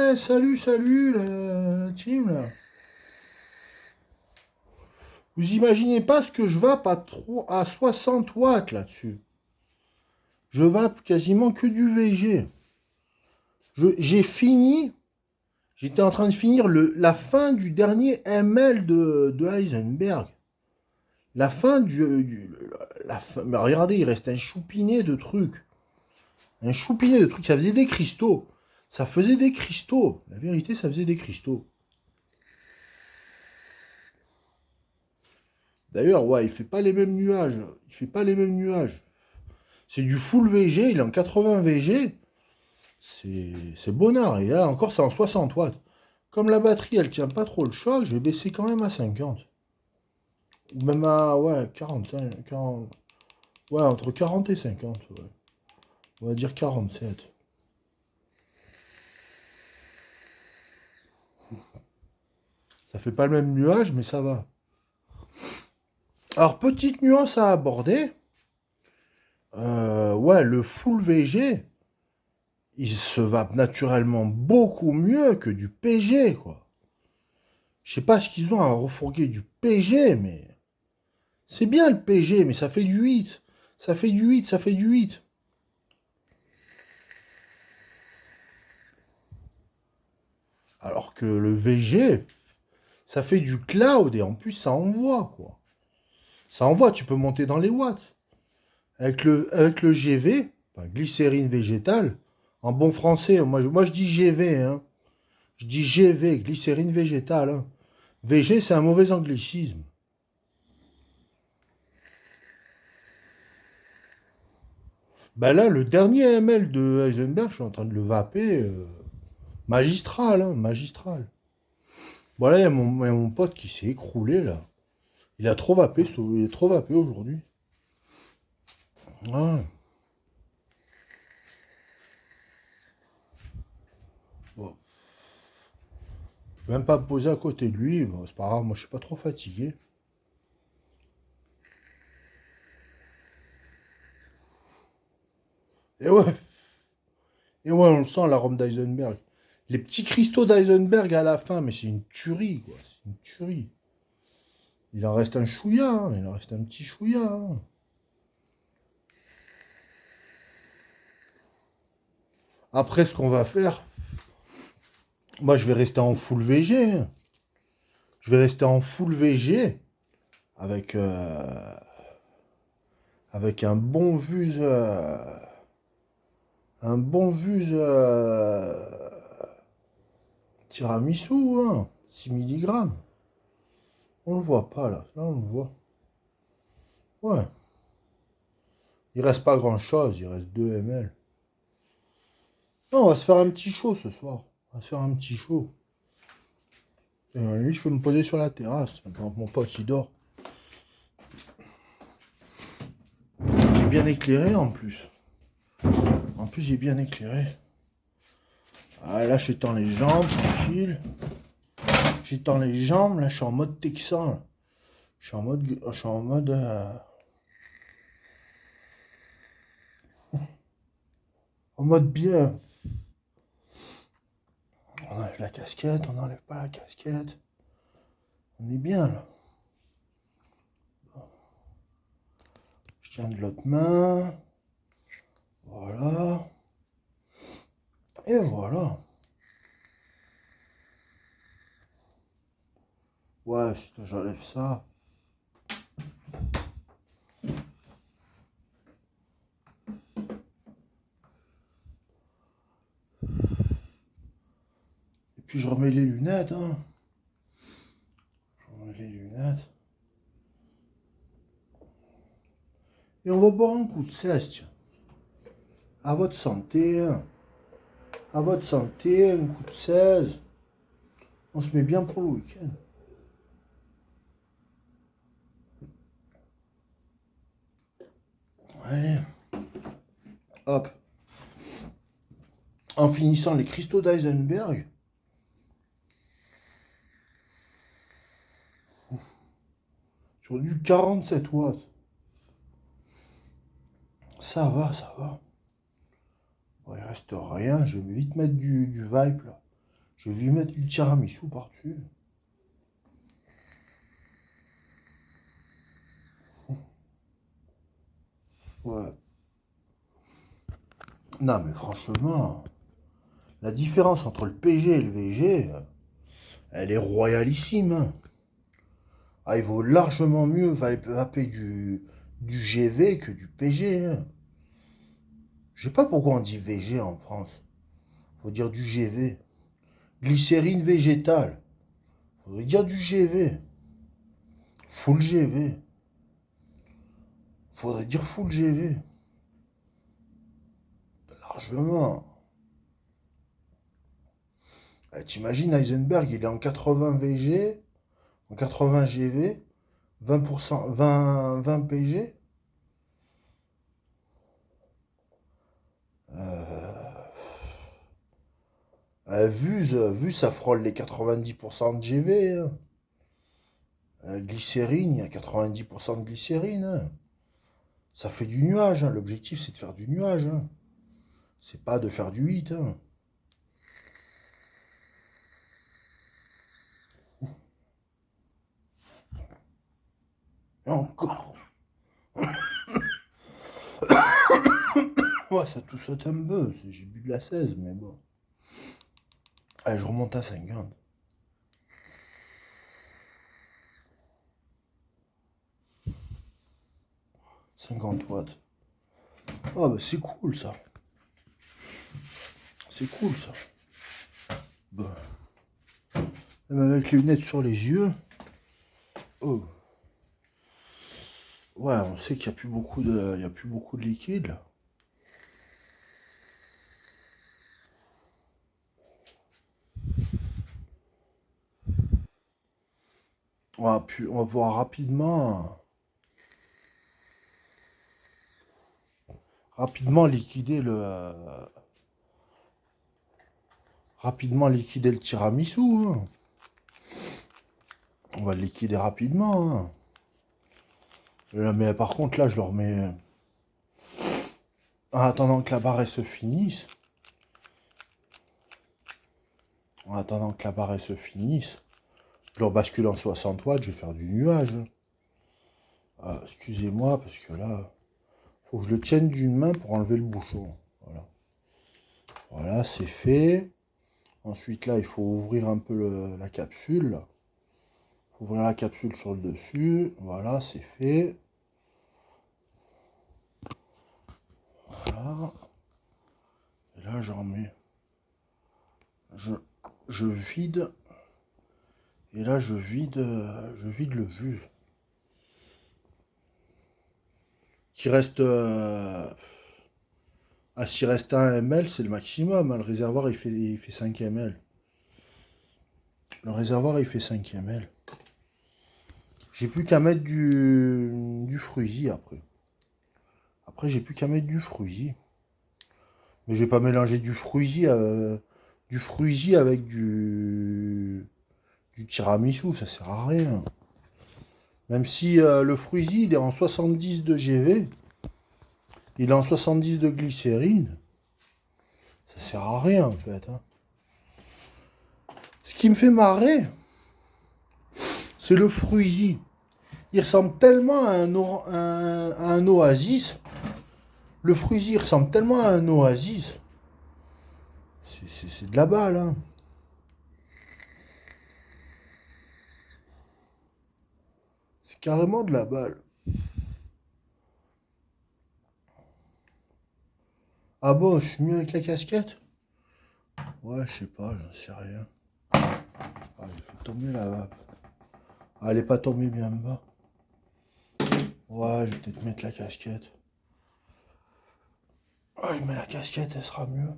Ouais, salut, la team, là. Vous imaginez pas ce que je vape à 60 watts là-dessus. Je vape quasiment que du VG. J'ai fini, j'étais en train de finir la fin du dernier ML de Heisenberg. La fin mais regardez, il reste un choupinet de trucs. Un choupinet de trucs, ça faisait des cristaux. Ça faisait des cristaux. La vérité, ça faisait des cristaux. D'ailleurs, ouais, il fait pas les mêmes nuages. Il fait pas les mêmes nuages. C'est du full VG, il est en 80 VG. C'est bonnard. Et là encore, c'est en 60 watts. Comme la batterie, elle tient pas trop le choc, je vais baisser quand même à 50. Ou même à, ouais, 45, 40. Ouais, entre 40 et 50. Ouais. On va dire 47. Ça fait pas le même nuage, mais ça va. Alors, petite nuance à aborder. Ouais, le full VG, il se vape naturellement beaucoup mieux que du PG, quoi. Je sais pas ce qu'ils ont à refourguer du PG, mais... C'est bien le PG, mais ça fait du 8. Ça fait du 8, ça fait du 8. Alors que le VG, ça fait du cloud et en plus ça envoie, quoi. Ça envoie, tu peux monter dans les watts. Avec le GV, enfin glycérine végétale, en bon français, moi je dis GV, hein. Je dis GV, glycérine végétale, hein. VG, c'est un mauvais anglicisme. Ben là, le dernier ML de Heisenberg, je suis en train de le vaper magistral, hein, magistral. Voilà, il y a mon pote qui s'est écroulé là. Il a trop vapé, il est trop vapé aujourd'hui. Ah, bon. Je vais même pas me poser à côté de lui, bon, c'est pas grave, moi je suis pas trop fatigué. Et ouais, et ouais, on le sent l'arôme d'Heisenberg. Les petits cristaux d'Heisenberg à la fin, mais c'est une tuerie, quoi. C'est une tuerie. Il en reste un chouïa, hein, il en reste un petit chouïa, hein. Après, ce qu'on va faire, moi je vais rester en full VG, hein. Je vais rester en full VG avec, avec un bon vuse tiramisu, hein, 6 milligrammes. On le voit pas là, là on le voit. Ouais, il reste pas grand chose, il reste 2 ml. Non, on va se faire un petit show ce soir. On va se faire un petit show. Et lui, je peux me poser sur la terrasse. Mon pote, il dort. J'ai bien éclairé en plus. En plus, j'ai bien éclairé. Ah, là, j'étends les jambes, tranquille. J'étends les jambes, là, je suis en mode texan. Là. Je suis en mode bien. On enlève la casquette, on n'enlève pas la casquette. On est bien, là. Je tiens de l'autre main. Voilà. Et voilà. Ouais, j'enlève ça. Et puis je remets les lunettes, hein. Je remets les lunettes. Et on va boire un coup de 16, tiens. À votre santé, hein. À votre santé, un coup de 16. On se met bien pour le week-end. Ouais. Hop. En finissant les cristaux d'Heisenberg. Sur du 47 watts. Ça va, ça va. Bon, il reste rien. Je vais vite mettre du Vibe là. Je vais lui mettre du tiramisu par-dessus. Ouais. Non, mais franchement, la différence entre le PG et le VG, elle est royalissime, hein. Ah, il vaut largement mieux vaper du GV que du PG, hein. Je sais pas pourquoi on dit VG en France. Faut dire du GV. Glycérine végétale. Faudrait dire du GV. Full GV. Faudrait dire full GV. Largement. T'imagines Heisenberg, il est en 80 VG, en 80 GV, 20%, 20 PG. Vu, ça frôle les 90% de GV, hein. Glycérine, il y a 90% de glycérine, hein. Ça fait du nuage, hein. L'objectif, c'est de faire du nuage, hein. C'est pas de faire du 8, hein. Et encore. Ouais, ça tout saute un peu. J'ai bu de la 16, mais bon. Allez, je remonte à 50. 50 watts. Ah, bah c'est cool ça. C'est cool ça. Bon. Même avec les lunettes sur les yeux. Oh. Ouais, on sait qu'il n'y a plus beaucoup de. Il y a plus beaucoup de liquide là. On va pouvoir rapidement liquider le tiramisu, hein. On va le liquider rapidement, hein. Mais par contre là je le remets en attendant que la barre elle se finisse. En attendant que la barre elle se finisse, je le rebascule en 60 watts, je vais faire du nuage. Ah, excusez-moi parce que là, faut que je le tienne d'une main pour enlever le bouchon. Voilà. Voilà, c'est fait. Ensuite, là, il faut ouvrir un peu la capsule. Faut ouvrir la capsule sur le dessus. Voilà, c'est fait. Voilà. Et là, j'en mets. Je vide. Et là, je vide le vu. Qui reste. Ah, s'il reste 1 ml, c'est le maximum, hein. Le réservoir, il fait 5 ml. Le réservoir, il fait 5 ml. J'ai plus qu'à mettre du fruisi après. Après, j'ai plus qu'à mettre du fruisi. Mais je vais pas mélanger du fruisi avec du tiramisu, ça sert à rien. Même si le fruisi, il est en 70 de GV, il est en 70 de glycérine, ça sert à rien en fait, hein. Ce qui me fait marrer, c'est le fruisi. Il ressemble tellement à un oasis. Le fruisi il ressemble tellement à un oasis. C'est de la balle, hein. C'est carrément de la balle. Ah bon, je suis mieux avec la casquette? Ouais, je sais pas, j'en sais rien. Ah, j'ai fait tomber la vape. Ah, elle est pas tombée bien bas. Ouais, je vais peut-être mettre la casquette. Ah, je mets la casquette, elle sera mieux.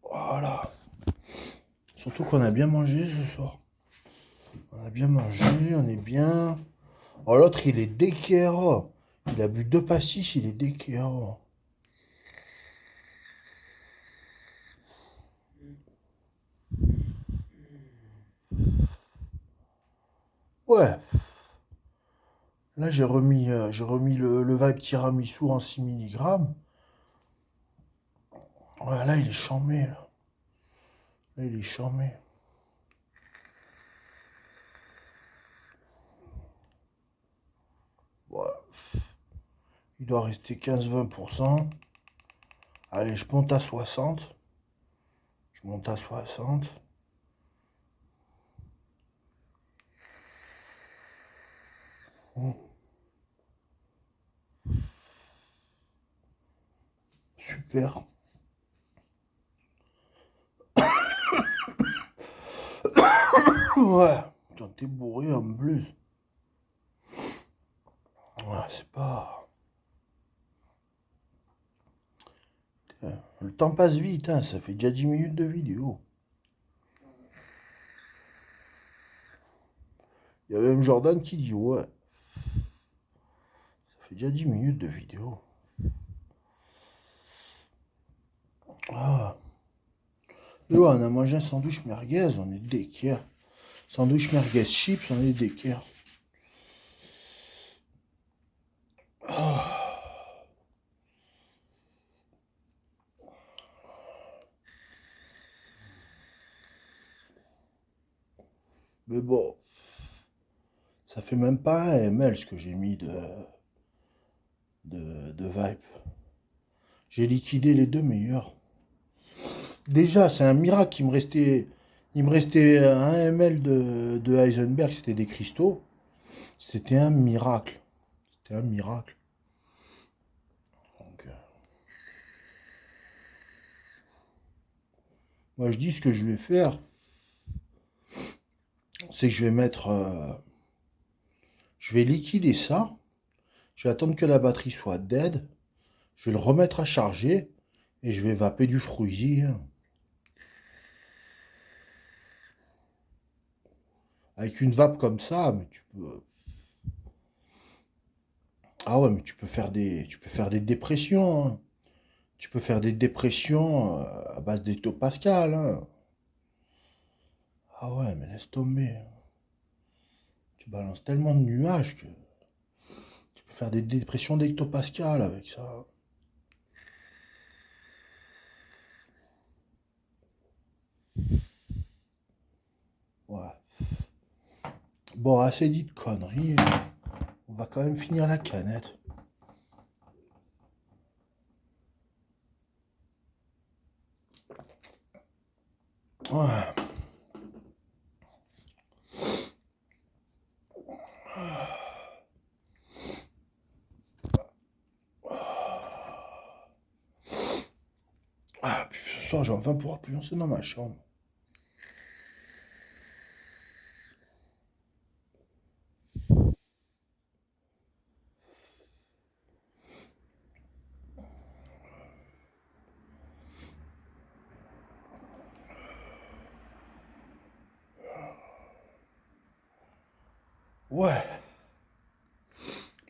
Voilà. Surtout qu'on a bien mangé ce soir. On a bien mangé, on est bien. Oh, l'autre, il est déquérant. Il a bu 2 pastis, il est déquérant. Ouais. Là, j'ai remis le Vibe Tiramisu en 6 mg. Ouais, là, il est chambé, là. Il est charmé. Voilà. Il doit rester 15-20%. Allez, je monte à 60. Je monte à 60. Super. Ouais, quand t'es bourré en plus. Ouais, c'est pas... Putain, le temps passe vite, hein, ça fait déjà 10 minutes de vidéo. Il y a même Jordan qui dit ouais. Ça fait déjà 10 minutes de vidéo. Ah. Et ouais, on a mangé un sandwich merguez, on est d'équerre. Sandwich merguez chips, on est d'équerre. Ah. Mais bon, ça fait même pas un ml ce que j'ai mis de Vibe. J'ai liquidé les deux meilleurs. Déjà, c'est un miracle qu'il me restait. Il me restait un ml de Heisenberg, c'était des cristaux. C'était un miracle. C'était un miracle. Donc, moi, je dis ce que je vais faire, c'est que je vais mettre. Je vais liquider ça. Je vais attendre que la batterie soit dead. Je vais le remettre à charger. Et je vais vaper du fruity. Avec une vape comme ça, mais tu peux. Ah ouais, mais tu peux faire des dépressions, hein. Tu peux faire des dépressions à base d'hectopascal, hein. Ah ouais, mais laisse tomber. Tu balances tellement de nuages que tu peux faire des dépressions d'hectopascal avec ça. Ouais. Bon, assez dit de conneries. On va quand même finir la canette. Ouais. Ah, puis ce soir, j'ai enfin pouvoir pioncer dans ma chambre. Ouais.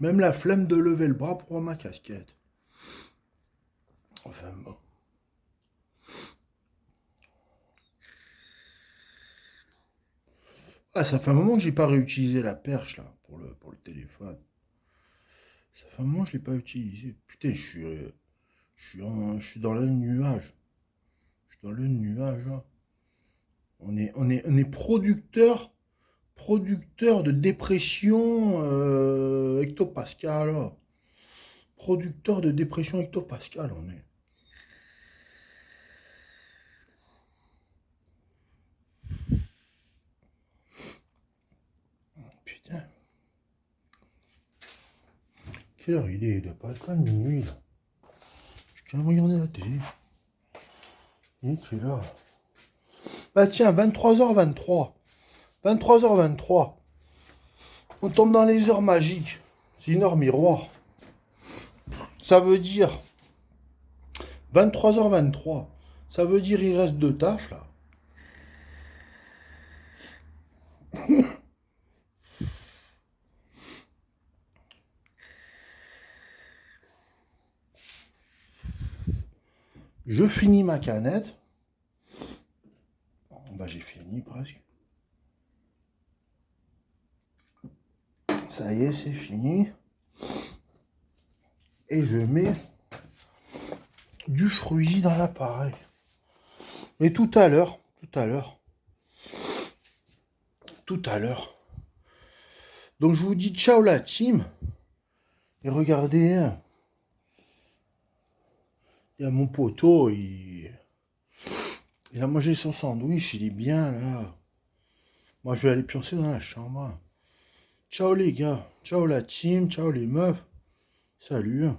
Même la flemme de lever le bras pour ma casquette. Enfin bon. Ah, ça fait un moment que j'ai pas réutilisé la perche là pour le téléphone. Ça fait un moment que je l'ai pas utilisé. Putain, je suis dans le nuage. Je suis dans le nuage, hein. On est producteur de dépression hectopascal, hein. Producteur de dépression hectopascal, on est. Putain. Quelle heure il est? Il doit pas être loin de minuit là. Je viens de regarder la télé. Il est quelle heure? Bah tiens, 23h23. 23h23. On tombe dans les heures magiques. C'est une heure miroir. Ça veut dire 23h23. Ça veut dire il reste deux tafs là. Je finis ma canette. Bah j'ai fini presque. Ça y est, c'est fini. Et je mets du fruit dans l'appareil. Et tout à l'heure, Tout à l'heure. Tout à l'heure. Donc je vous dis ciao la team. Et regardez, hein, il y a mon poteau, il a mangé son sandwich, il est bien là. Moi je vais aller pioncer dans la chambre. Ciao les gars, ciao la team, ciao les meufs. Salut.